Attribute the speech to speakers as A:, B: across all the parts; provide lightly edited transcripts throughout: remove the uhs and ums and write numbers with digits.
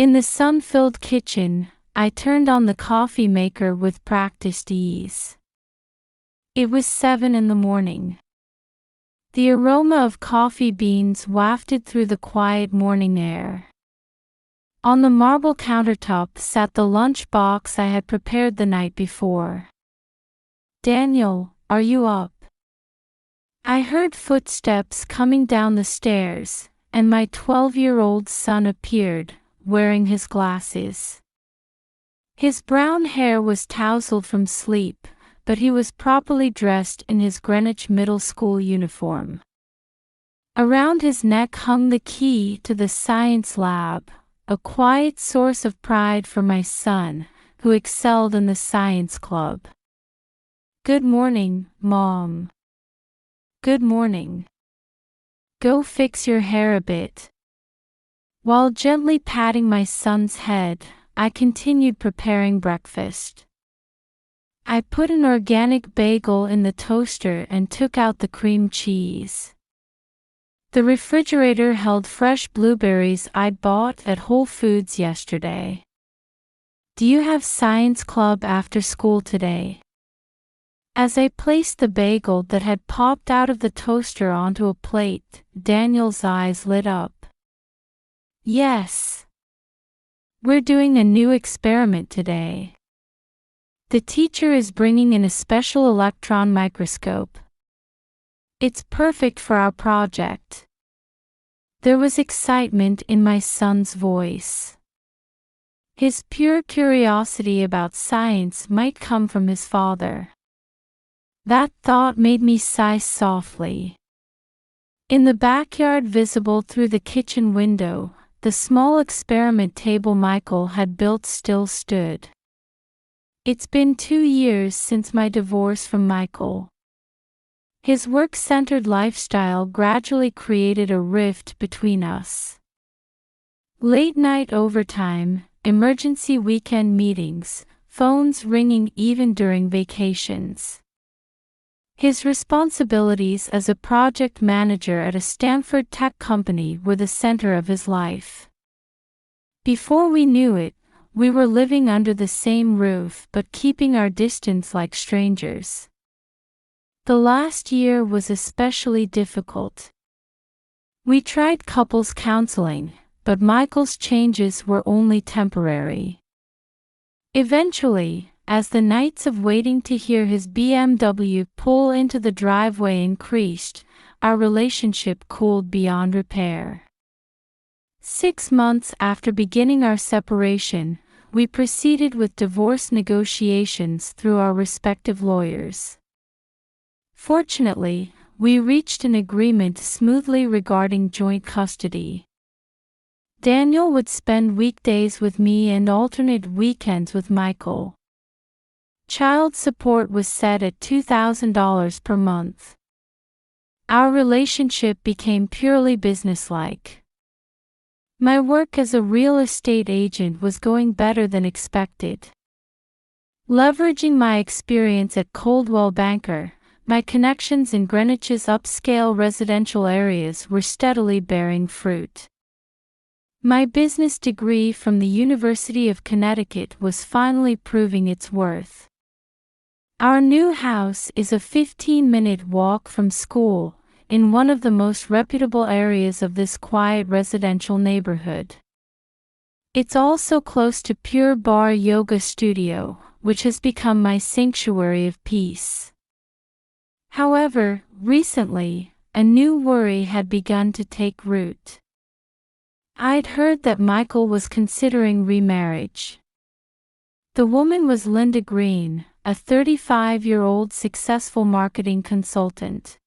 A: In the sun-filled kitchen, I turned on the coffee maker with practiced ease. It was 7 in the morning. The aroma of coffee beans wafted through the quiet morning air. On the marble countertop sat the lunch box I had prepared the night before. "Daniel, are you up?" I heard footsteps coming down the stairs, and my 12-year-old son appeared, wearing his glasses. His brown hair was tousled from sleep, but he was properly dressed in his Greenwich Middle School uniform. Around his neck hung the key to the science lab, a quiet source of pride for my son, who excelled in the science club. "Good morning, Mom." "Good morning. Go fix your hair a bit." While gently patting my son's head, I continued preparing breakfast. I put an organic bagel in the toaster and took out the cream cheese. The refrigerator held fresh blueberries I'd bought at Whole Foods yesterday. "Do you have science club after school today?" As I placed the bagel that had popped out of the toaster onto a plate, Daniel's eyes lit up. "Yes. We're doing a new experiment today. The teacher is bringing in a special electron microscope. It's perfect for our project." There was excitement in my son's voice. His pure curiosity about science might come from his father. That thought made me sigh softly. In the backyard visible through the kitchen window, the small experiment table Michael had built still stood. It's been 2 years since my divorce from Michael. His work-centered lifestyle gradually created a rift between us. Late-night overtime, emergency weekend meetings, phones ringing even during vacations. His responsibilities as a project manager at a Stanford tech company were the center of his life. Before we knew it, we were living under the same roof but keeping our distance like strangers. The last year was especially difficult. We tried couples counseling, but Michael's changes were only temporary. Eventually, as the nights of waiting to hear his BMW pull into the driveway increased, our relationship cooled beyond repair. 6 months after beginning our separation, we proceeded with divorce negotiations through our respective lawyers. Fortunately, we reached an agreement smoothly regarding joint custody. Daniel would spend weekdays with me and alternate weekends with Michael. Child support was set at $2,000 per month. Our relationship became purely businesslike. My work as a real estate agent was going better than expected. Leveraging my experience at Coldwell Banker, my connections in Greenwich's upscale residential areas were steadily bearing fruit. My business degree from the University of Connecticut was finally proving its worth. Our new house is a 15-minute walk from school, in one of the most reputable areas of this quiet residential neighborhood. It's also close to Pure Barre Yoga Studio, which has become my sanctuary of peace. However, recently, a new worry had begun to take root. I'd heard that Michael was considering remarriage. The woman was Linda Green, a 35-year-old successful marketing consultant.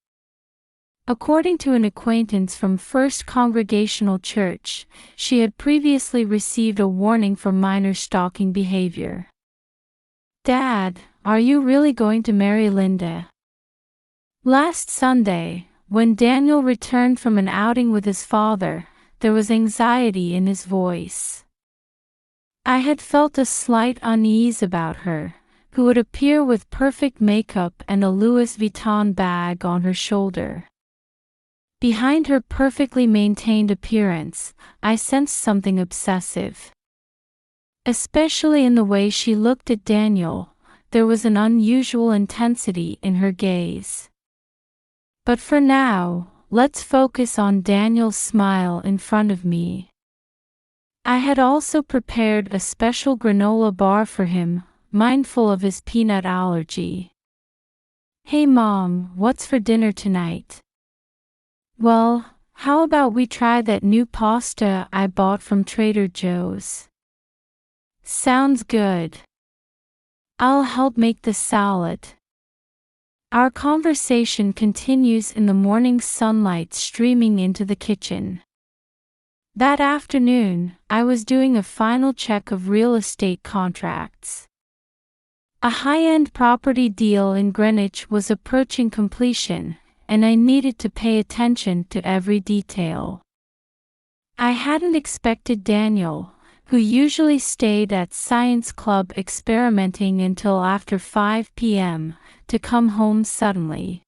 A: According to an acquaintance from First Congregational Church, she had previously received a warning for minor stalking behavior. "Dad, are you really going to marry Linda?" Last Sunday, when Daniel returned from an outing with his father, there was anxiety in his voice. I had felt a slight unease about her, who would appear with perfect makeup and a Louis Vuitton bag on her shoulder. Behind her perfectly maintained appearance, I sensed something obsessive. especially in the way she looked at Daniel. There was an unusual intensity in her gaze. But for now, let's focus on Daniel's smile in front of me. I had also prepared a special granola bar for him, mindful of his peanut allergy. "Hey Mom, what's for dinner tonight?" "Well, how about we try that new pasta I bought from Trader Joe's?" "Sounds good. I'll help make the salad." Our conversation continues in the morning sunlight streaming into the kitchen. That afternoon, I was doing a final check of real estate contracts. A high-end property deal in Greenwich was approaching completion, and I needed to pay attention to every detail. I hadn't expected Daniel, who usually stayed at science club experimenting until after 5 p.m., to come home suddenly.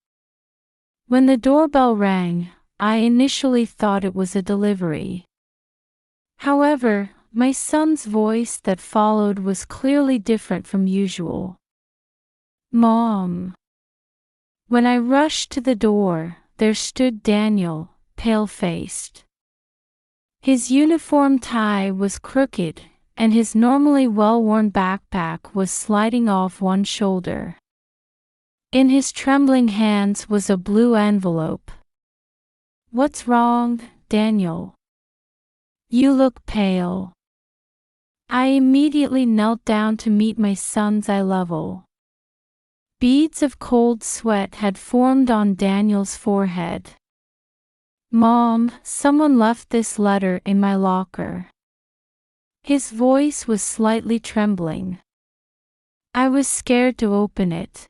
A: When the doorbell rang, I initially thought it was a delivery. However, my son's voice that followed was clearly different from usual. "Mom." When I rushed to the door, there stood Daniel, pale-faced. His uniform tie was crooked, and his normally well-worn backpack was sliding off one shoulder. In his trembling hands was a blue envelope. "What's wrong, Daniel? You look pale." I immediately knelt down to meet my son's eye level. Beads of cold sweat had formed on Daniel's forehead. "Mom, someone left this letter in my locker." His voice was slightly trembling. I was scared to open it.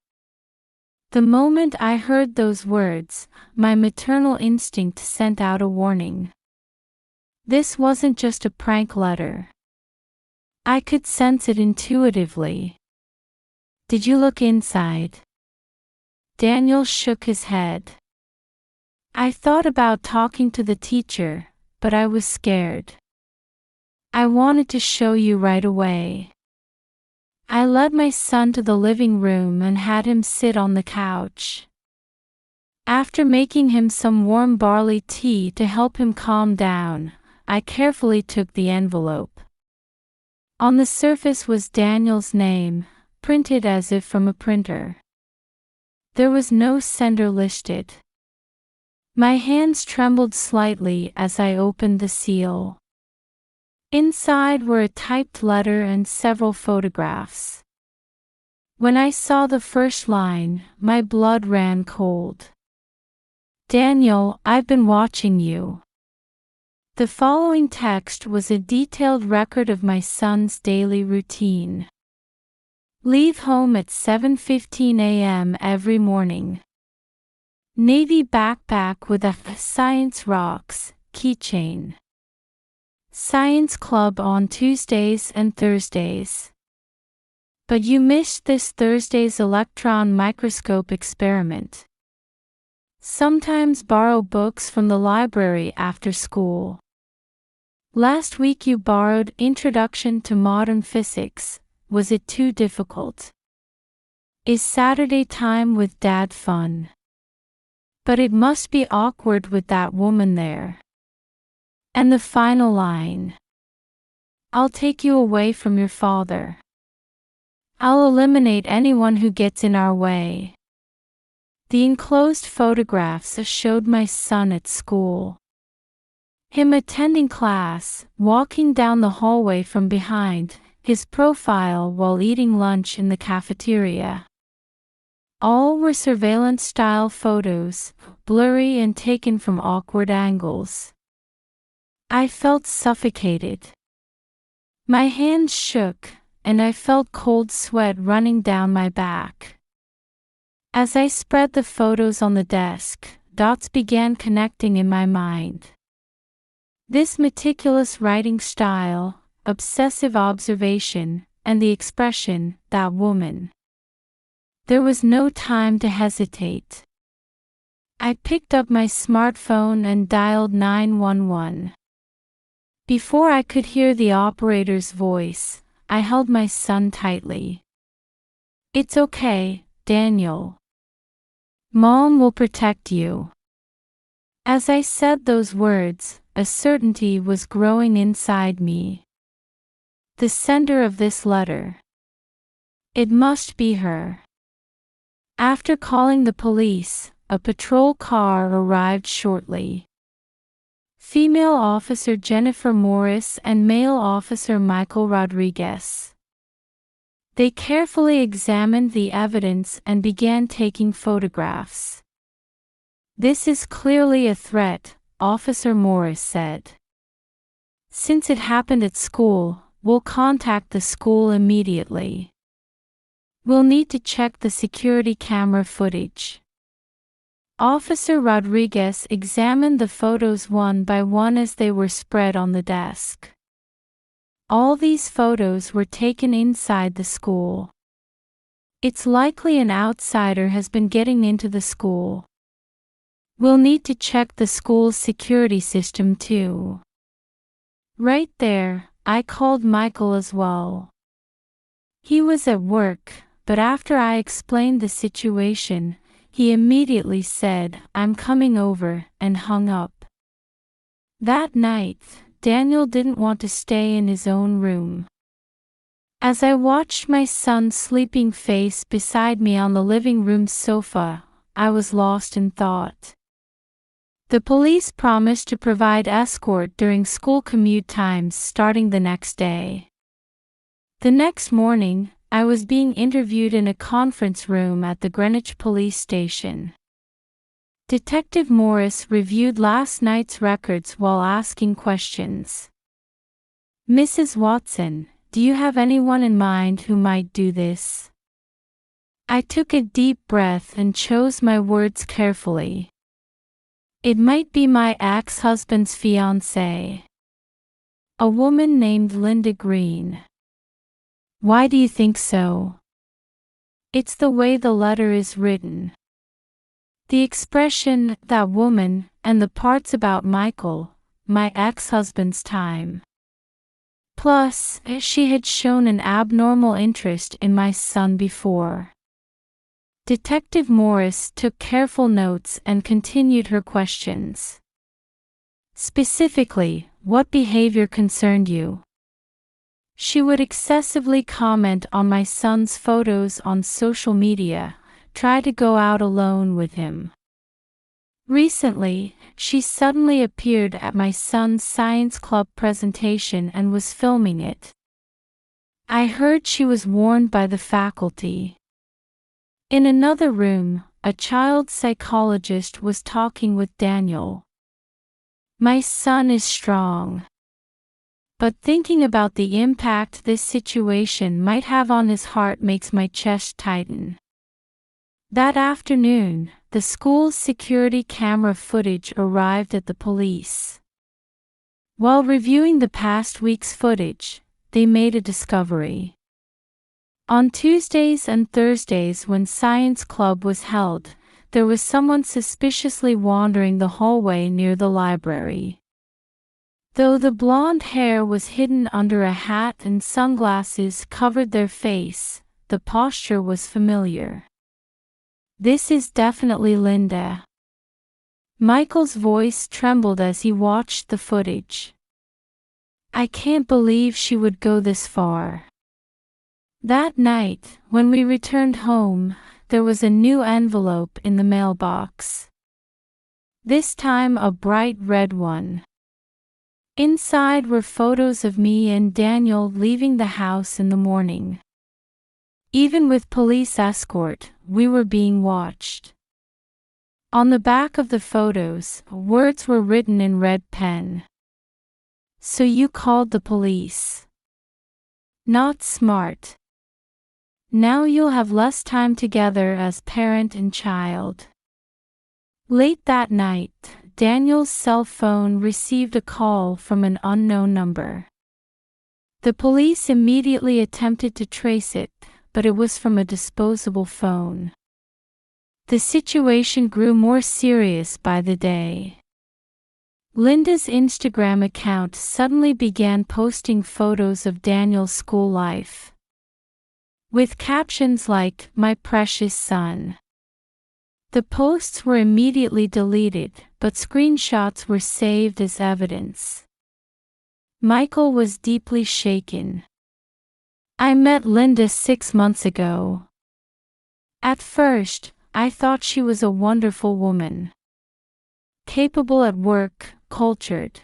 A: The moment I heard those words, my maternal instinct sent out a warning. This wasn't just a prank letter. I could sense it intuitively. "Did you look inside?" Daniel shook his head. "I thought about talking to the teacher, but I was scared. I wanted to show you right away." I led my son to the living room and had him sit on the couch. After making him some warm barley tea to help him calm down, I carefully took the envelope. On the surface was Daniel's name, printed as if from a printer. There was no sender listed. My hands trembled slightly as I opened the seal. Inside were a typed letter and several photographs. When I saw the first line, my blood ran cold. "Daniel, I've been watching you." The following text was a detailed record of my son's daily routine. "Leave home at 7:15 a.m. every morning. Navy backpack with a Science Rocks keychain. Science club on Tuesdays and Thursdays. But you missed this Thursday's electron microscope experiment. Sometimes borrow books from the library after school. Last week you borrowed Introduction to Modern Physics. Was it too difficult? Is Saturday time with Dad fun? But it must be awkward with that woman there." And the final line. "I'll take you away from your father. I'll eliminate anyone who gets in our way." The enclosed photographs showed my son at school. Him attending class, walking down the hallway from behind, his profile while eating lunch in the cafeteria. All were surveillance-style photos, blurry and taken from awkward angles. I felt suffocated. My hands shook, and I felt cold sweat running down my back. As I spread the photos on the desk, dots began connecting in my mind. This meticulous writing style, obsessive observation, and the expression, "that woman." There was no time to hesitate. I picked up my smartphone and dialed 911. Before I could hear the operator's voice, I held my son tightly. "It's okay, Daniel. Mom will protect you." As I said those words, a certainty was growing inside me. The sender of this letter. It must be her. After calling the police, a patrol car arrived shortly. Female Officer Jennifer Morris and male Officer Michael Rodriguez. They carefully examined the evidence and began taking photographs. "This is clearly a threat," Officer Morris said. "Since it happened at school, we'll contact the school immediately. We'll need to check the security camera footage." Officer Rodriguez examined the photos one by one as they were spread on the desk. All these photos were taken inside the school. "It's likely an outsider has been getting into the school. We'll need to check the school's security system too." Right there, I called Michael as well. He was at work, but after I explained the situation, he immediately said, "I'm coming over," and hung up. That night, Daniel didn't want to stay in his own room. As I watched my son's sleeping face beside me on the living room sofa, I was lost in thought. The police promised to provide escort during school commute times starting the next day. The next morning, I was being interviewed in a conference room at the Greenwich police station. Detective Morris reviewed last night's records while asking questions. "Mrs. Watson, do you have anyone in mind who might do this?" I took a deep breath and chose my words carefully. "It might be my ex-husband's fiancée. A woman named Linda Green." "Why do you think so?" "It's the way the letter is written. The expression, 'that woman,' and the parts about Michael, my ex-husband's time. Plus, she had shown an abnormal interest in my son before." Detective Morris took careful notes and continued her questions. "Specifically, what behavior concerned you?" "She would excessively comment on my son's photos on social media, try to go out alone with him. Recently, she suddenly appeared at my son's science club presentation and was filming it. I heard she was warned by the faculty." In another room, a child psychologist was talking with Daniel. "My son is strong. But thinking about the impact this situation might have on his heart makes my chest tighten." That afternoon, the school's security camera footage arrived at the police. While reviewing the past week's footage, they made a discovery. On Tuesdays and Thursdays when science club was held, there was someone suspiciously wandering the hallway near the library. Though the blonde hair was hidden under a hat and sunglasses covered their face, the posture was familiar. "This is definitely Linda." Michael's voice trembled as he watched the footage. "I can't believe she would go this far." That night, when we returned home, there was a new envelope in the mailbox. This time a bright red one. Inside were photos of me and Daniel leaving the house in the morning. Even with police escort, we were being watched. On the back of the photos, words were written in red pen. "So you called the police. Not smart. Now you'll have less time together as parent and child." Late that night, Daniel's cell phone received a call from an unknown number. The police immediately attempted to trace it, but it was from a disposable phone. The situation grew more serious by the day. Linda's Instagram account suddenly began posting photos of Daniel's school life, with captions like, "My precious son." The posts were immediately deleted, but screenshots were saved as evidence. Michael was deeply shaken. "I met Linda 6 months ago. At first, I thought she was a wonderful woman. Capable at work, cultured.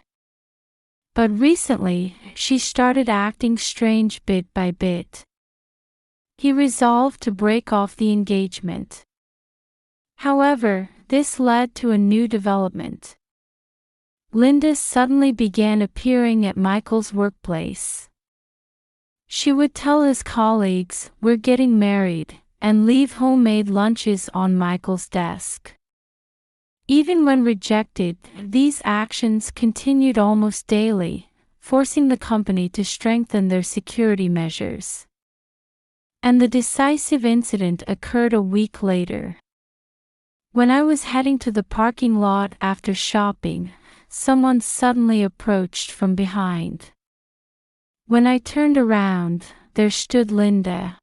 A: But recently, she started acting strange bit by bit." He resolved to break off the engagement. However, this led to a new development. Linda suddenly began appearing at Michael's workplace. She would tell his colleagues, "We're getting married," and leave homemade lunches on Michael's desk. Even when rejected, these actions continued almost daily, forcing the company to strengthen their security measures. And the decisive incident occurred a week later. When I was heading to the parking lot after shopping, someone suddenly approached from behind. When I turned around, there stood Linda.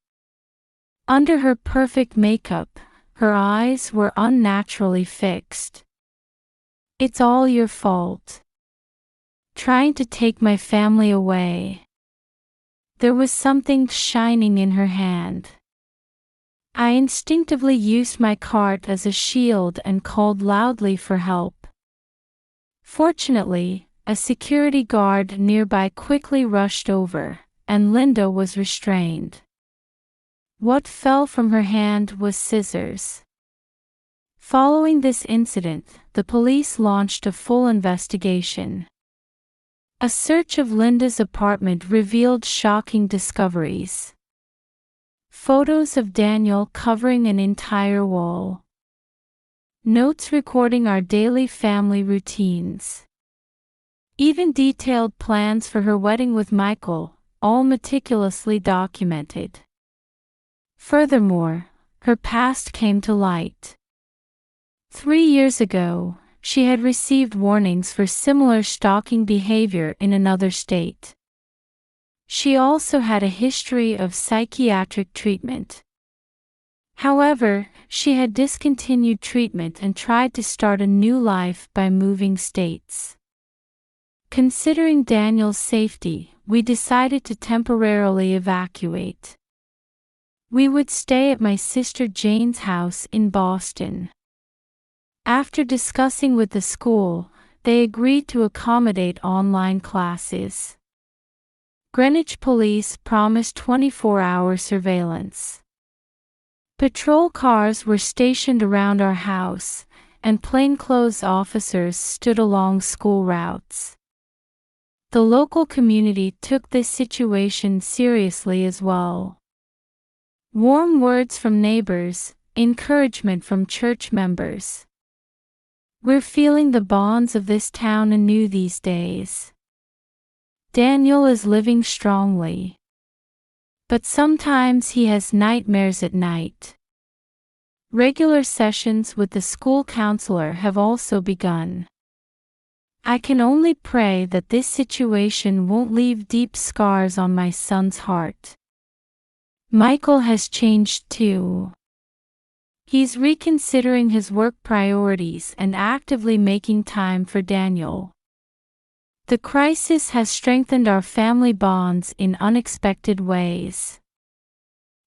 A: Under her perfect makeup, her eyes were unnaturally fixed. "It's all your fault. Trying to take my family away." There was something shining in her hand. I instinctively used my cart as a shield and called loudly for help. Fortunately, a security guard nearby quickly rushed over, and Linda was restrained. What fell from her hand was scissors. Following this incident, the police launched a full investigation. A search of Linda's apartment revealed shocking discoveries. Photos of Daniel covering an entire wall. Notes recording our daily family routines. Even detailed plans for her wedding with Michael, all meticulously documented. Furthermore, her past came to light. 3 years ago, she had received warnings for similar stalking behavior in another state. She also had a history of psychiatric treatment. However, she had discontinued treatment and tried to start a new life by moving states. Considering Daniel's safety, we decided to temporarily evacuate. We would stay at my sister Jane's house in Boston. After discussing with the school, they agreed to accommodate online classes. Greenwich police promised 24-hour surveillance. Patrol cars were stationed around our house, and plainclothes officers stood along school routes. The local community took this situation seriously as well. Warm words from neighbors, encouragement from church members. We're feeling the bonds of this town anew these days. Daniel is living strongly. But sometimes he has nightmares at night. Regular sessions with the school counselor have also begun. I can only pray that this situation won't leave deep scars on my son's heart. Michael has changed too. He's reconsidering his work priorities and actively making time for Daniel. The crisis has strengthened our family bonds in unexpected ways.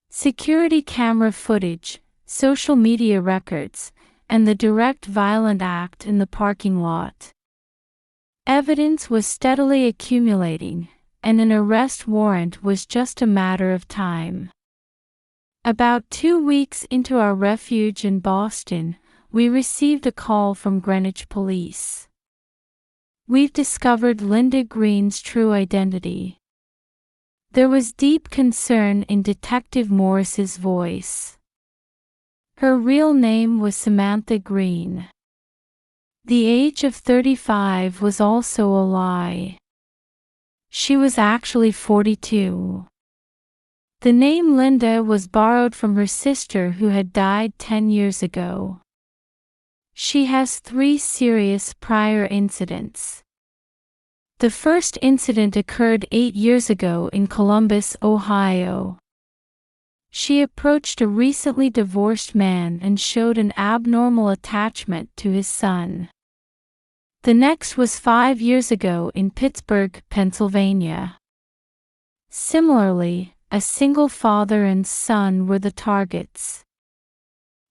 A: Security camera footage, social media records, and the direct violent act in the parking lot. Evidence was steadily accumulating, and an arrest warrant was just a matter of time. About 2 weeks into our refuge in Boston, we received a call from Greenwich police. We've discovered Linda Green's true identity. There was deep concern in Detective Morris's voice. Her real name was Samantha Green. The age of 35 was also a lie. She was actually 42. The name Linda was borrowed from her sister who had died 10 years ago. She has 3 serious prior incidents. The first incident occurred 8 years ago in Columbus, Ohio. She approached a recently divorced man and showed an abnormal attachment to his son. The next was 5 years ago in Pittsburgh, Pennsylvania. Similarly, a single father and son were the targets.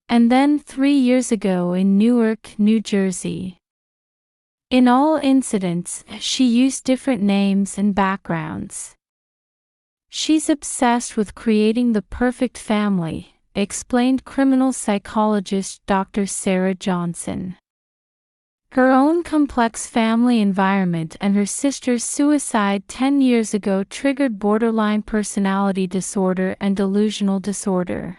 A: And then 3 years ago in Newark, New Jersey. In all incidents, she used different names and backgrounds. She's obsessed with creating the perfect family, explained criminal psychologist Dr. Sarah Johnson. Her own complex family environment and her sister's suicide 10 years ago triggered borderline personality disorder and delusional disorder.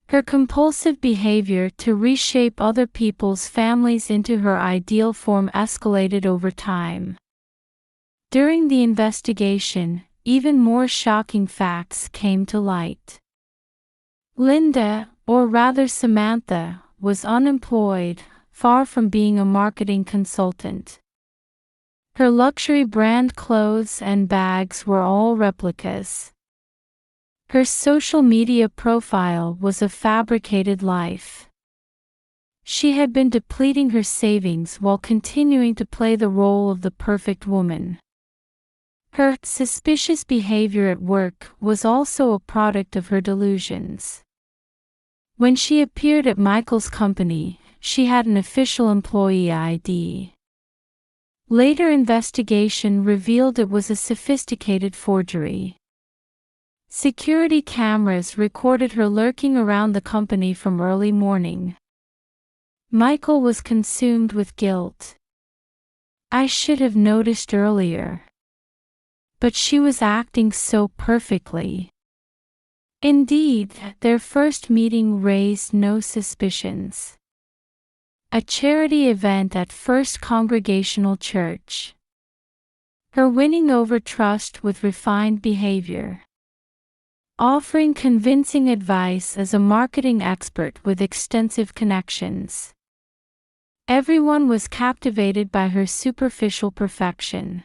A: Her compulsive behavior to reshape other people's families into her ideal form escalated over time. During the investigation, even more shocking facts came to light. Linda, or rather Samantha, was unemployed, far from being a marketing consultant. Her luxury brand clothes and bags were all replicas. Her social media profile was a fabricated life. She had been depleting her savings while continuing to play the role of the perfect woman. Her suspicious behavior at work was also a product of her delusions. When she appeared at Michael's company, she had an official employee ID. Later investigation revealed it was a sophisticated forgery. Security cameras recorded her lurking around the company from early morning. Michael was consumed with guilt. I should have noticed earlier. But she was acting so perfectly. Indeed, their first meeting raised no suspicions. A charity event at First Congregational Church. Her winning over trust with refined behavior. Offering convincing advice as a marketing expert with extensive connections. Everyone was captivated by her superficial perfection.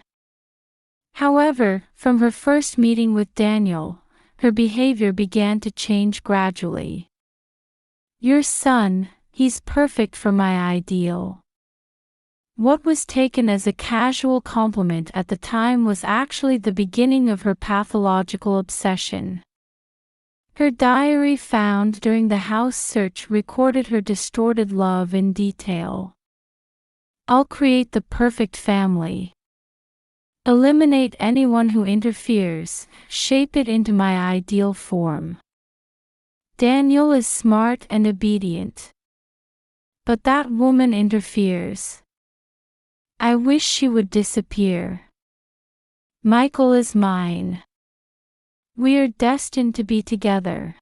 A: However, from her first meeting with Daniel, her behavior began to change gradually. Your son, he's perfect for my ideal. What was taken as a casual compliment at the time was actually the beginning of her pathological obsession. Her diary found during the house search recorded her distorted love in detail. I'll create the perfect family. Eliminate anyone who interferes, shape it into my ideal form. Daniel is smart and obedient. But that woman interferes. I wish she would disappear. Michael is mine. We are destined to be together.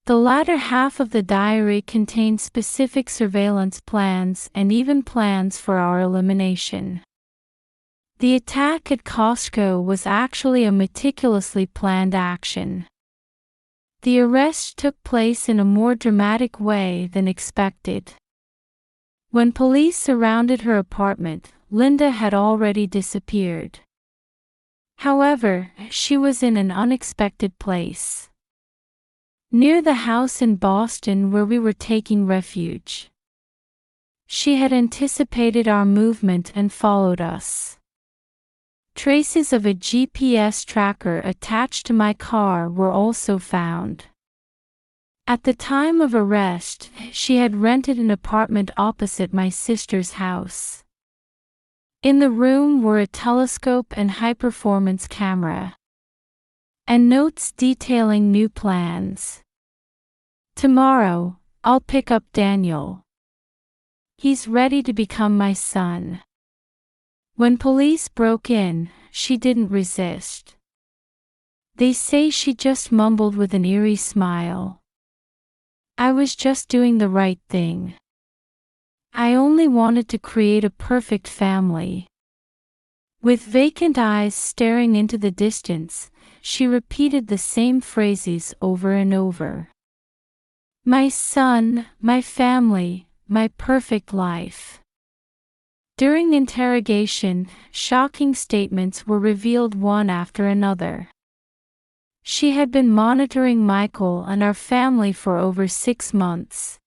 A: The latter half of the diary contained specific surveillance plans and even plans for our elimination. The attack at Costco was actually a meticulously planned action. The arrest took place in a more dramatic way than expected. When police surrounded her apartment, Linda had already disappeared. However, she was in an unexpected place. Near the house in Boston where we were taking refuge. She had anticipated our movement and followed us. Traces of a GPS tracker attached to my car were also found. At the time of arrest, she had rented an apartment opposite my sister's house. In the room were a telescope and high-performance camera. And notes detailing new plans. Tomorrow, I'll pick up Daniel. He's ready to become my son. When police broke in, she didn't resist. They say she just mumbled with an eerie smile. I was just doing the right thing. I only wanted to create a perfect family. With vacant eyes staring into the distance, she repeated the same phrases over and over. My son, my family, my perfect life. During interrogation, shocking statements were revealed one after another. She had been monitoring Michael and our family for over 6 months.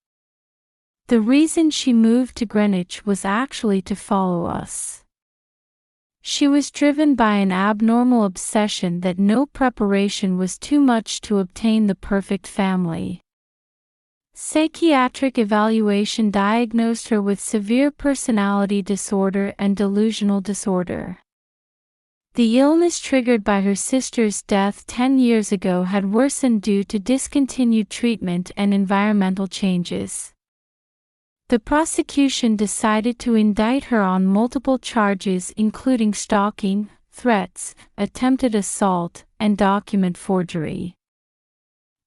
A: The reason she moved to Greenwich was actually to follow us. She was driven by an abnormal obsession that no preparation was too much to obtain the perfect family. Psychiatric evaluation diagnosed her with severe personality disorder and delusional disorder. The illness triggered by her sister's death 10 years ago had worsened due to discontinued treatment and environmental changes. The prosecution decided to indict her on multiple charges including stalking, threats, attempted assault, and document forgery.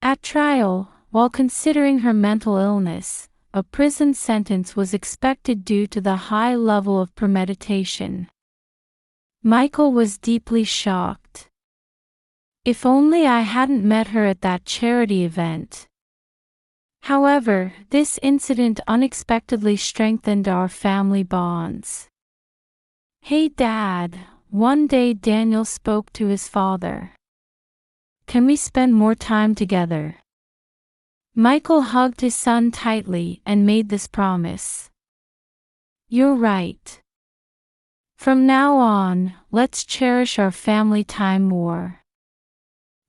A: At trial, while considering her mental illness, a prison sentence was expected due to the high level of premeditation. Michael was deeply shocked. If only I hadn't met her at that charity event. However, this incident unexpectedly strengthened our family bonds. "Hey Dad," one day Daniel spoke to his father. "Can we spend more time together?" Michael hugged his son tightly and made this promise. "You're right. From now on, let's cherish our family time more."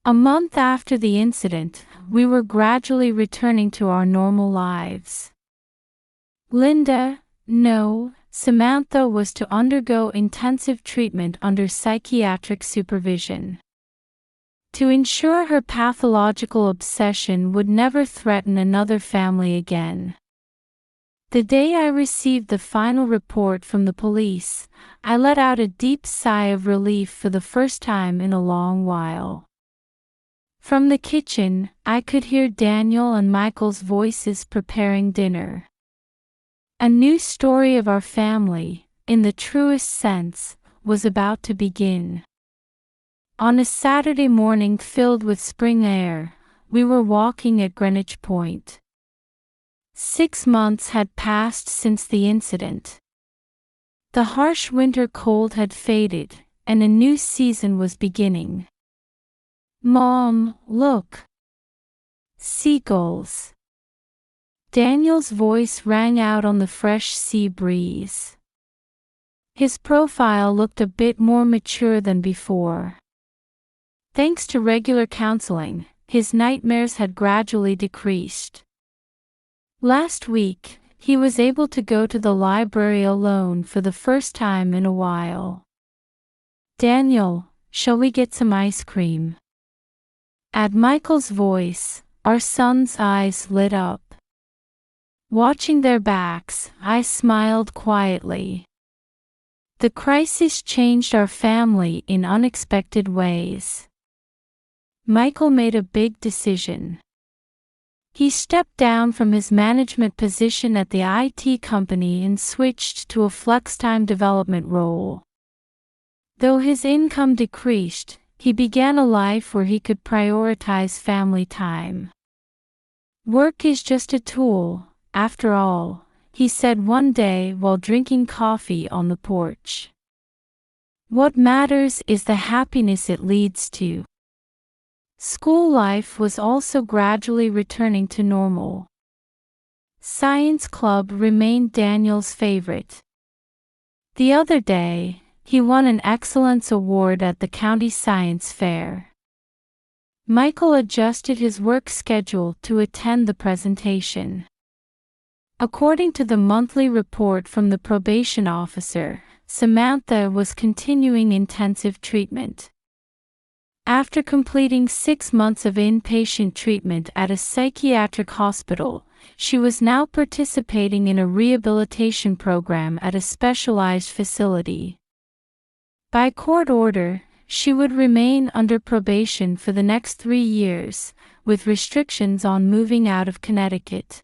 A: A month after the incident, we were gradually returning to our normal lives. Samantha was to undergo intensive treatment under psychiatric supervision. To ensure her pathological obsession would never threaten another family again. The day I received the final report from the police, I let out a deep sigh of relief for the first time in a long while. From the kitchen, I could hear Daniel and Michael's voices preparing dinner. A new story of our family, in the truest sense, was about to begin. On a Saturday morning filled with spring air, we were walking at Greenwich Point. 6 months had passed since the incident. The harsh winter cold had faded, and a new season was beginning. "Mom, look! Seagulls!" Daniel's voice rang out on the fresh sea breeze. His profile looked a bit more mature than before. Thanks to regular counseling, his nightmares had gradually decreased. Last week, he was able to go to the library alone for the first time in a while. "Daniel, shall we get some ice cream?" At Michael's voice, our son's eyes lit up. Watching their backs, I smiled quietly. The crisis changed our family in unexpected ways. Michael made a big decision. He stepped down from his management position at the IT company and switched to a flex-time development role. Though his income decreased, he began a life where he could prioritize family time. "Work is just a tool, after all," he said one day while drinking coffee on the porch. "What matters is the happiness it leads to." School life was also gradually returning to normal. Science club remained Daniel's favorite. The other day, he won an Excellence Award at the county science fair. Michael adjusted his work schedule to attend the presentation. According to the monthly report from the probation officer, Samantha was continuing intensive treatment. After completing 6 months of inpatient treatment at a psychiatric hospital, she was now participating in a rehabilitation program at a specialized facility. By court order, she would remain under probation for the next 3 years, with restrictions on moving out of Connecticut.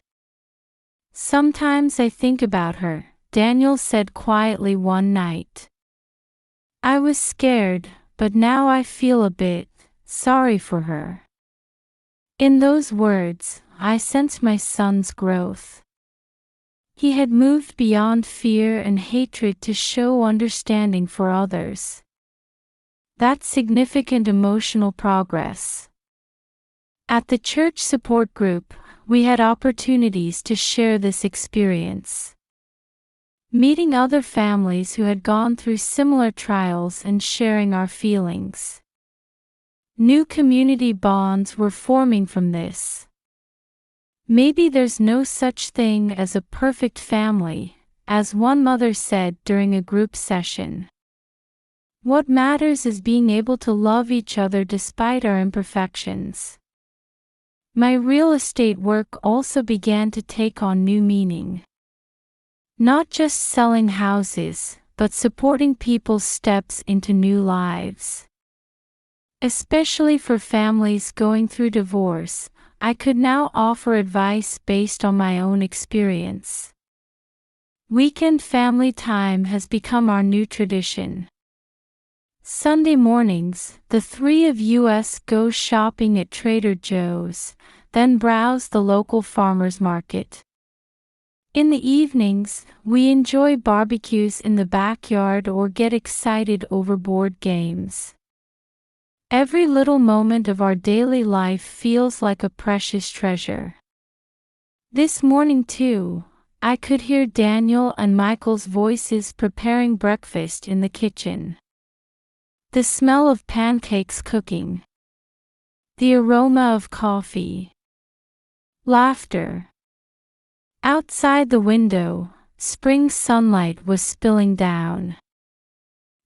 A: "Sometimes I think about her," Daniel said quietly one night. "I was scared, but now I feel a bit sorry for her." In those words, I sensed my son's growth. He had moved beyond fear and hatred to show understanding for others. That's significant emotional progress. At the church support group, we had opportunities to share this experience. Meeting other families who had gone through similar trials and sharing our feelings. New community bonds were forming from this. Maybe there's no such thing as a perfect family, as one mother said during a group session. What matters is being able to love each other despite our imperfections. My real estate work also began to take on new meaning. Not just selling houses, but supporting people's steps into new lives. Especially for families going through divorce, I could now offer advice based on my own experience. Weekend family time has become our new tradition. Sunday mornings, the three of us go shopping at Trader Joe's, then browse the local farmers market. In the evenings, we enjoy barbecues in the backyard or get excited over board games. Every little moment of our daily life feels like a precious treasure. This morning too, I could hear Daniel and Michael's voices preparing breakfast in the kitchen. The smell of pancakes cooking. The aroma of coffee. Laughter. Outside the window, spring sunlight was spilling down.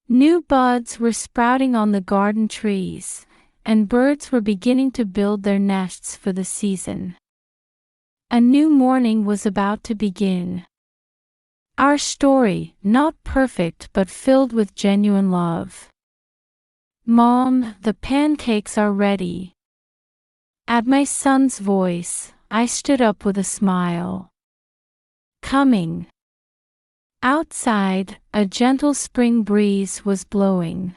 A: New buds were sprouting on the garden trees, and birds were beginning to build their nests for the season. A new morning was about to begin. Our story, not perfect but filled with genuine love. "Mom, the pancakes are ready." At my son's voice, I stood up with a smile. Coming. Outside, a gentle spring breeze was blowing.